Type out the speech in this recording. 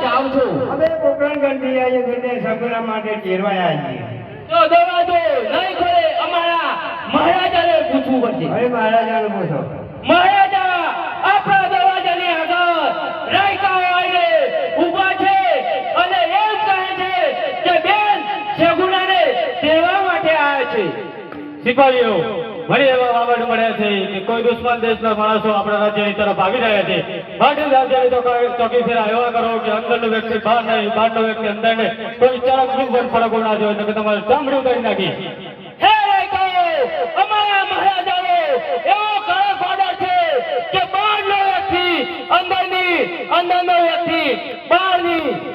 જાઉં છું. અમે પોકરણ ગંધી આવીએ છીએ સગુણા માટે ચેરવાયા છીએ. તો દરવાજો નહીં ખોલે અમારા મહારાજાને પૂછવું પડશે. અરે મહારાજાને પૂછો. મહારાજા આપણા દરવાજાની આગળ રાયકા આવીને ઊભા છે અને એમ કહે છે કે બેન સગુણાને તેડવા માટે આવ્યા છે. સિપાહીઓ વળી એવા વાવડ મળ્યા છે કે કોઈ દુશ્મન દેશના માણસો આપણા રાજ્યની તરફ આવી રહ્યા છે. માટે રાજ્યની તો ચોકી ફેરા એવા કરો કે અંદરનો વ્યક્તિ બહાર નહીં, બહારનો વ્યક્તિ અંદર નહીં. કોઈ ચરક પણ ફરકો ના જોઈએ તો કે તમારે ચામડું કરી નાખી. હે રાયકાઓ, અમારા મહારાજાનો એવો કડક ઓર્ડર છે કે બહારનો વ્યક્તિ અંદરનો વ્યક્તિ